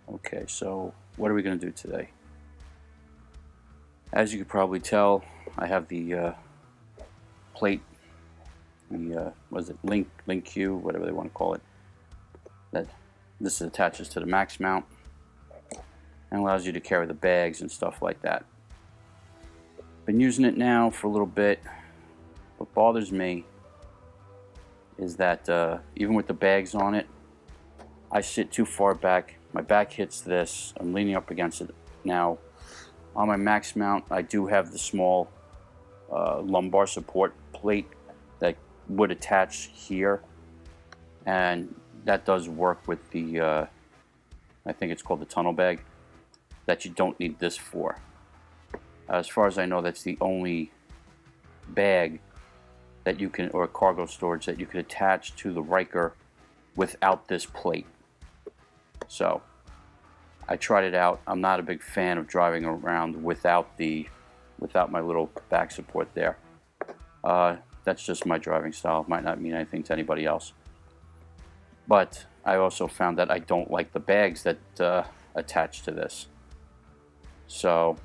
Okay, so what are we going to do today? As you can probably tell, I have the plate, the was it LINQ, whatever they want to call it. That this attaches to the max mount and allows you to carry the bags and stuff like that. Been using it now for a little bit. What bothers me is that even with the bags on it, I sit too far back. My back hits this. I'm leaning up against it. Now, on my max mount, I do have the small lumbar support plate that would attach here, and that does work with the, I think it's called the tunnel bag, that you don't need this for. As far as I know, that's the only bag that you can, or cargo storage that you can attach to the Ryker without this plate. So I tried it out. I'm not a big fan of driving around without my little back support there. That's just my driving style. It might not mean anything to anybody else. But I also found that I don't like the bags that attach to this. So,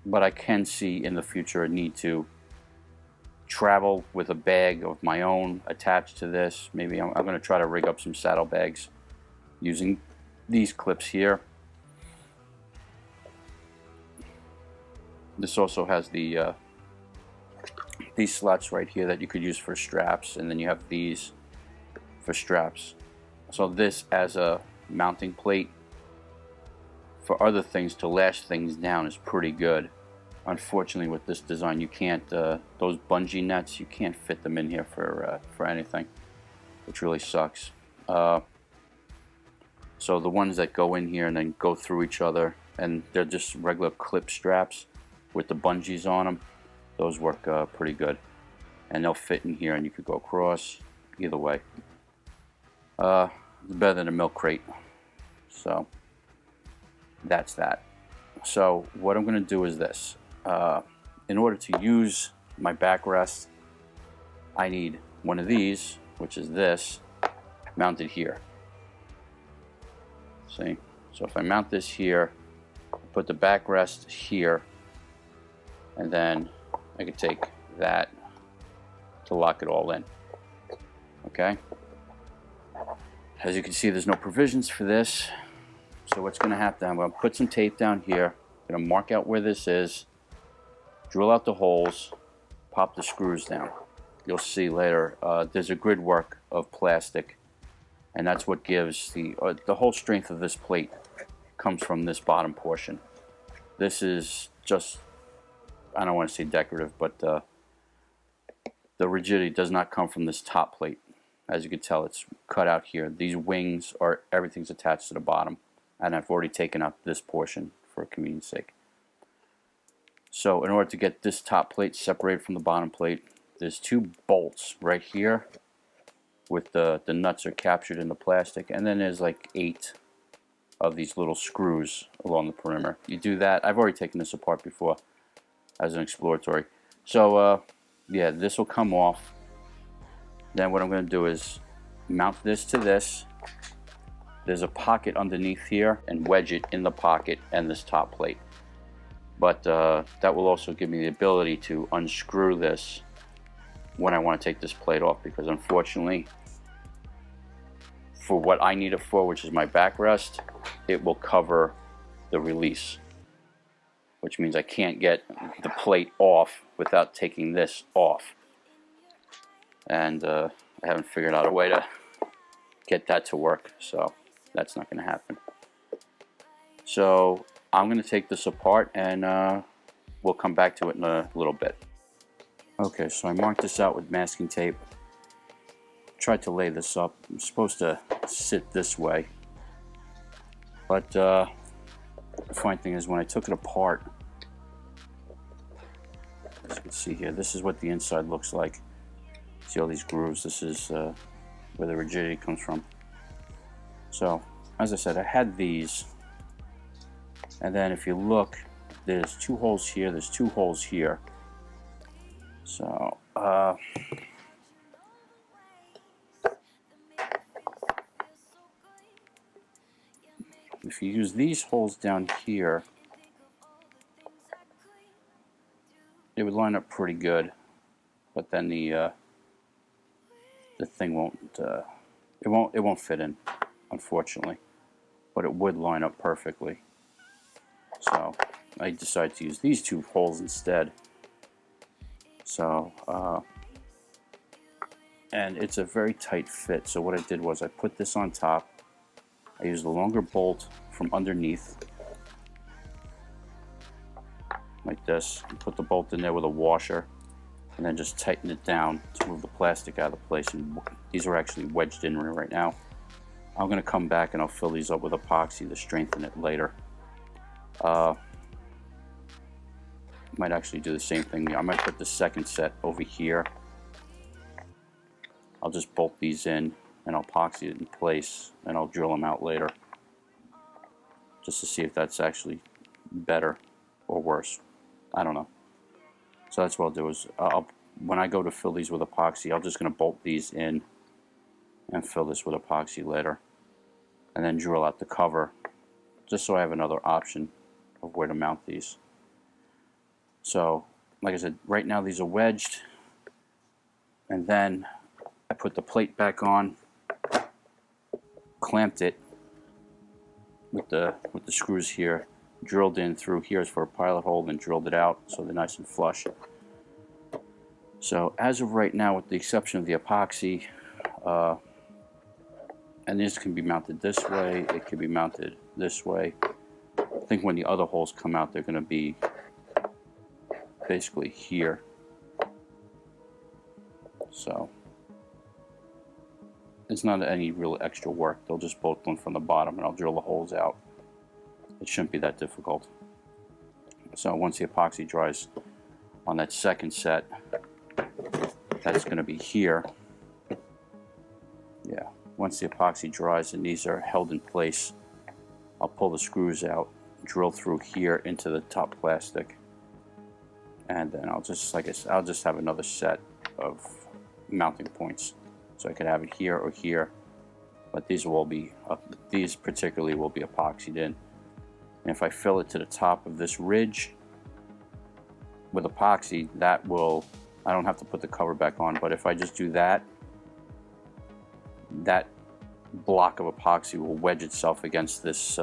but I can see in the future a need to travel with a bag of my own attached to this. Maybe I'm going to try to rig up some saddlebags using these clips here. This also has the these slots right here that you could use for straps, and then you have these for straps. So this as a mounting plate for other things to lash things down is pretty good. Unfortunately, with this design, you can't those bungee nets, you can't fit them in here for anything, which really sucks. So the ones that go in here and then go through each other, and they're just regular clip straps with the bungees on them, those work pretty good, and they'll fit in here, and you could go across either way. It's better than a milk crate. So that's that. So what I'm going to do is this. In order to use my backrest, I need one of these, which is this, mounted here. See? So if I mount this here, put the backrest here, and then I can take that to lock it all in. Okay? As you can see, there's no provisions for this. So what's going to happen, I'm going to put some tape down here. I'm going to mark out where this is, drill out the holes, pop the screws down. You'll see later, there's a grid work of plastic, and that's what gives the whole strength of this plate comes from this bottom portion. This is just, I don't want to say decorative, but the rigidity does not come from this top plate. As you can tell, it's cut out here. These wings are, everything's attached to the bottom, and I've already taken out this portion for convenience sake. So in order to get this top plate separated from the bottom plate, there's two bolts right here with the nuts are captured in the plastic, and then there's like 8 of these little screws along the perimeter. You do that. I've already taken this apart before as an exploratory. So yeah, this will come off. Then what I'm going to do is mount this to this. There's a pocket underneath here, and wedge it in the pocket and this top plate. But that will also give me the ability to unscrew this when I want to take this plate off, because unfortunately, for what I need it for, which is my backrest, it will cover the release, which means I can't get the plate off without taking this off. And I haven't figured out a way to get that to work, so that's not going to happen. So I'm going to take this apart, and we'll come back to it in a little bit. Okay, so I marked this out with masking tape. Tried to lay this up. I'm supposed to sit this way, but the funny thing is when I took it apart, as you can see here, this is what the inside looks like. See all these grooves? This is where the rigidity comes from. So, as I said, I had these, and then if you look, there's 2 holes here, there's 2 holes here. So, if you use these holes down here, it would line up pretty good, but then the thing won't it won't fit in, unfortunately, but it would line up perfectly. So I decided to use these two holes instead. So and it's a very tight fit. So what I did was I put this on top. I used a longer bolt from underneath, like this, and put the bolt in there with a washer, and then just tighten it down to move the plastic out of place. And these are actually wedged in right now. I'm going to come back and I'll fill these up with epoxy to strengthen it later. Might actually do the same thing. I might put the second set over here. I'll just bolt these in and I'll epoxy it in place, and I'll drill them out later just to see if that's actually better or worse. I don't know. So that's what I'll do is when I go to fill these with epoxy, I'm just going to bolt these in and fill this with epoxy later, and then drill out the cover just so I have another option of where to mount these. So like I said, right now these are wedged, and then I put the plate back on, clamped it with the screws here, drilled in through here for a pilot hole, and drilled it out so they're nice and flush. So as of right now, with the exception of the epoxy, and this can be mounted this way, it can be mounted this way. I think when the other holes come out, they're going to be basically here. So it's not any real extra work. They'll just bolt them from the bottom, and I'll drill the holes out. It shouldn't be that difficult. So once the epoxy dries on that second set, that's going to be here. Yeah, once the epoxy dries and these are held in place, I'll pull the screws out, drill through here into the top plastic, and then I'll just, like I said, I'll just have another set of mounting points. So I could have it here or here, but these will be these particularly will be epoxied in. And if I fill it to the top of this ridge with epoxy, that will, I don't have to put the cover back on, but if I just do that, that block of epoxy will wedge itself against this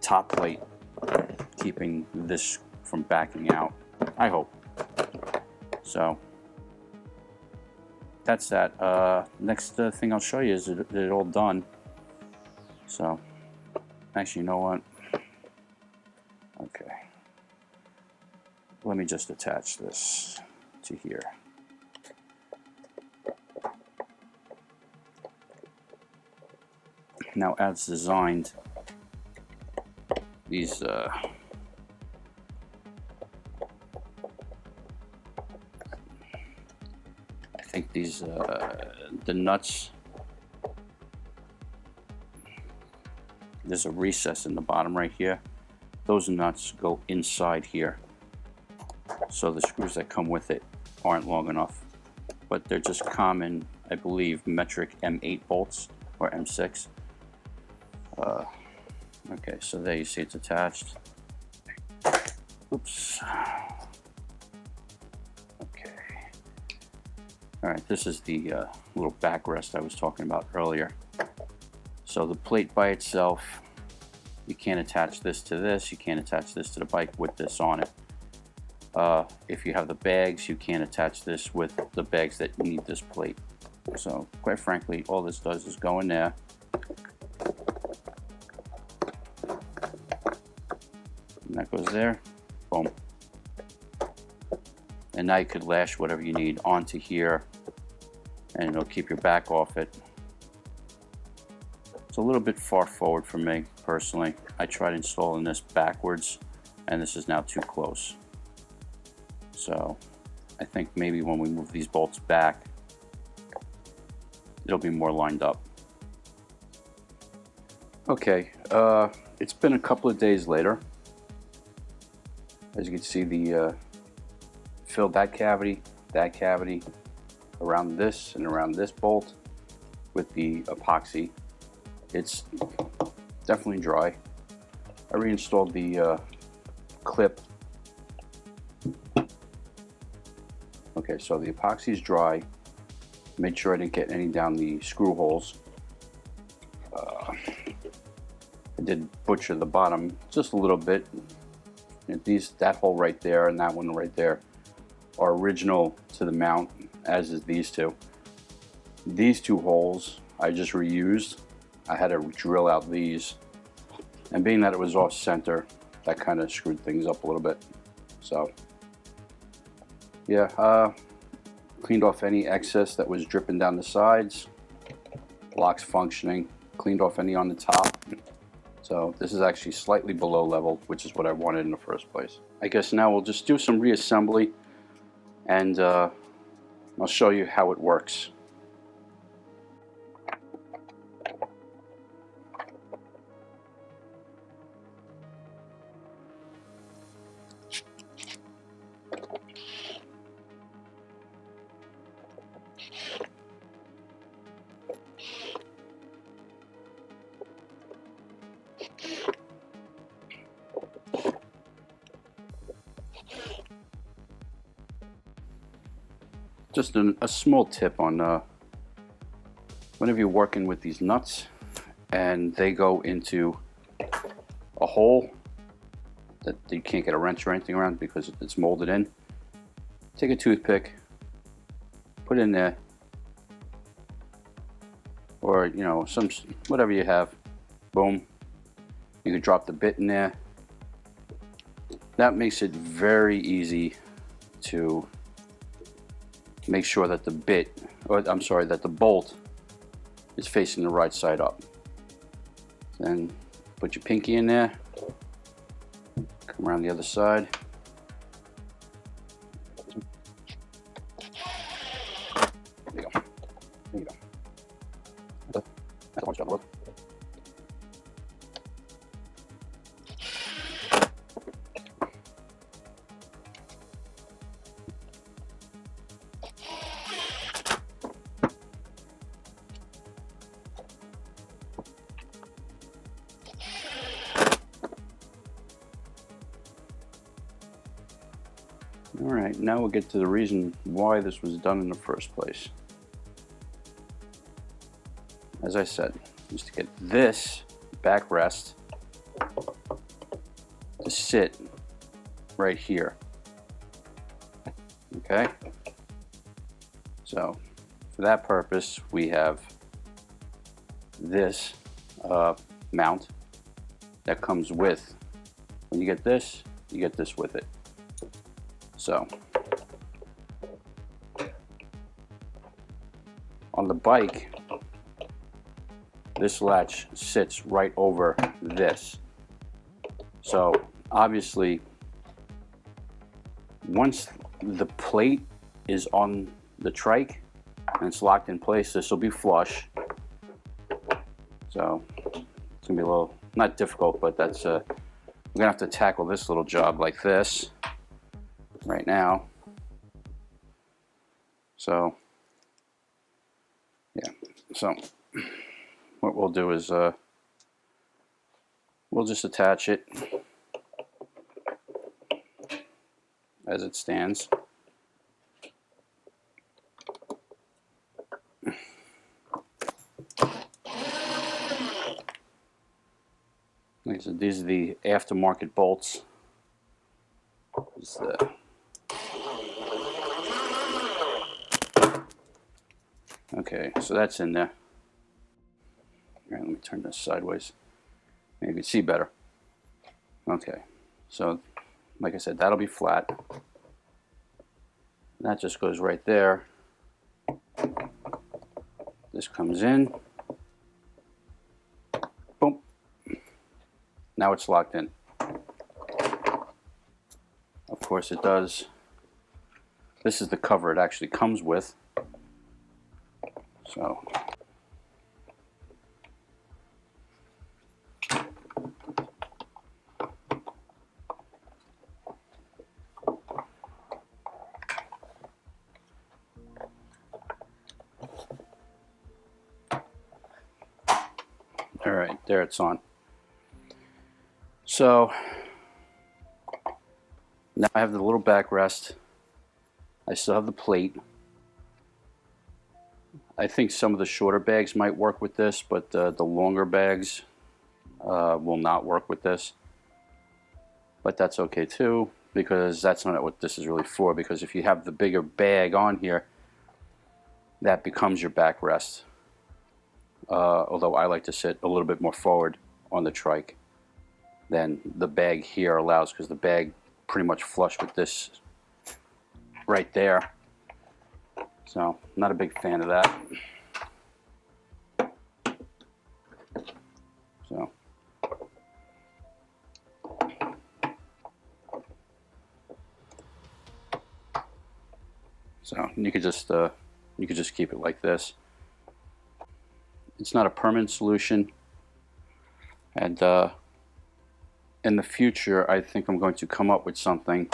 top plate, keeping this from backing out, I hope. So that's that. Next thing I'll show you is it all done. So actually, you know what? Okay. Let me just attach this to here. Now, as designed, these I think these the nuts, there's a recess in the bottom right here. Those nuts go inside here, so the screws that come with it aren't long enough, but they're just common, I believe, metric M8 bolts or M6. Okay, so there you see it's attached. Oops. Okay. All right, this is the little backrest I was talking about earlier. So the plate by itself, you can't attach this to this, you can't attach this to the bike with this on it. If you have the bags, you can't attach this with the bags that need this plate. So quite frankly, all this does is go in there, and that goes there, boom. And now you could lash whatever you need onto here, and it'll keep your back off it. It's a little bit far forward for me, personally. I tried installing this backwards, and this is now too close. So I think maybe when we move these bolts back, it'll be more lined up. Okay, it's been a couple of days later. As you can see, the filled that cavity, around this and around this bolt with the epoxy. It's definitely dry. I reinstalled the clip. Okay, so the epoxy is dry. Made sure I didn't get any down the screw holes. I did butcher the bottom just a little bit. That hole right there and that one right there are original to the mount, as is these two. These two holes I just reused. I had to drill out these, and being that it was off center, that kind of screwed things up a little bit. So yeah, cleaned off any excess that was dripping down the sides. Block's functioning. Cleaned off any on the top. So this is actually slightly below level, which is what I wanted in the first place. I guess now we'll just do some reassembly, and I'll show you how it works. Just a small tip on whenever you're working with these nuts and they go into a hole that you can't get a wrench or anything around because it's molded in, take a toothpick, put it in there, or you know, whatever you have. Boom, you can drop the bit in there. That makes it very easy to make sure that the that the bolt is facing the right side up. Then put your pinky in there, come around the other side. There you go. There you go. That's one job. Alright, now we'll get to the reason why this was done in the first place. As I said, is to get this backrest to sit right here. Okay? So, for that purpose, we have this mount that comes with. When you get this with it. So, on the bike, this latch sits right over this. So, obviously, once the plate is on the trike and it's locked in place, this will be flush. So, it's gonna be a little, not difficult, but that's we're gonna have to tackle this little job like this right now. So yeah, so what we'll do is we'll just attach it as it stands. Like I said, these are the aftermarket bolts. Okay, so that's in there. All right, let me turn this sideways. Maybe you can see better. Okay, so like I said, that'll be flat. That just goes right there. This comes in. Boom. Now it's locked in. Of course it does. This is the cover it actually comes with. So all right, there it's on. So now I have the little backrest. I still have the plate. I think some of the shorter bags might work with this, but the longer bags will not work with this. But that's okay too, because that's not what this is really for. Because if you have the bigger bag on here, that becomes your backrest. Although I like to sit a little bit more forward on the trike than the bag here allows, because the bag pretty much flush with this right there. So, not a big fan of that. So you could just keep it like this. It's not a permanent solution, and in the future I think I'm going to come up with something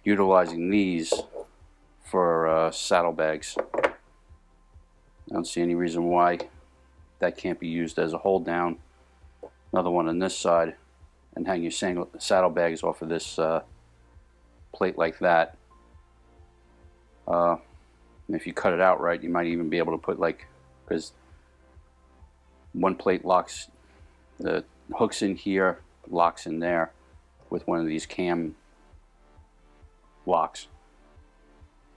utilizing these for saddlebags. I don't see any reason why that can't be used as a hold down. Another one on this side, and hang your saddlebags off of this plate like that. If you cut it out right, you might even be able to put, like, because one plate locks, the hooks in here, locks in there with one of these cam locks.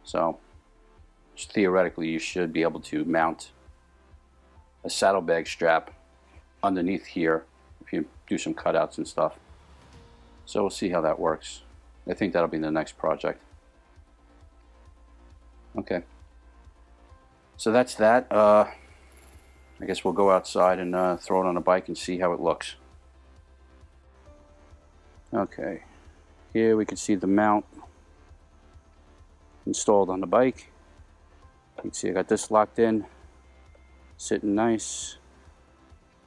So theoretically you should be able to mount a saddlebag strap underneath here if you do some cutouts and stuff. So we'll see how that works. I think that'll be the next project. Okay, so that's that. I guess we'll go outside and throw it on a bike and see how it looks. Okay, here we can see the mount installed on the bike. You can see I got this locked in, sitting nice.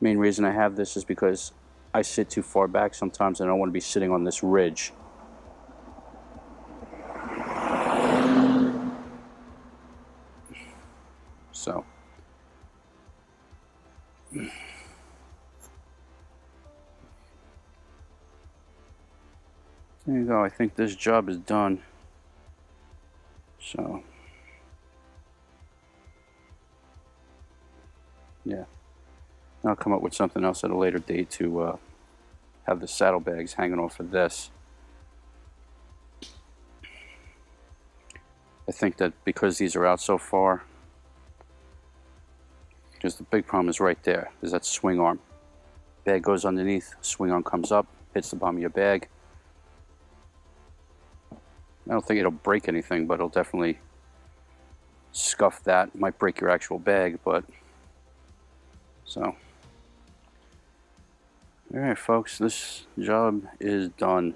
Main reason I have this is because I sit too far back sometimes and I don't want to be sitting on this ridge. So there you go. I think this job is done. So yeah, I'll come up with something else at a later date to have the saddlebags hanging off of this. I think that because these are out so far, because the big problem is right there, is that swing arm. Bag goes underneath, swing arm comes up, hits the bottom of your bag. I don't think it'll break anything, but it'll definitely scuff that. Might break your actual bag, but so. Alright folks, this job is done.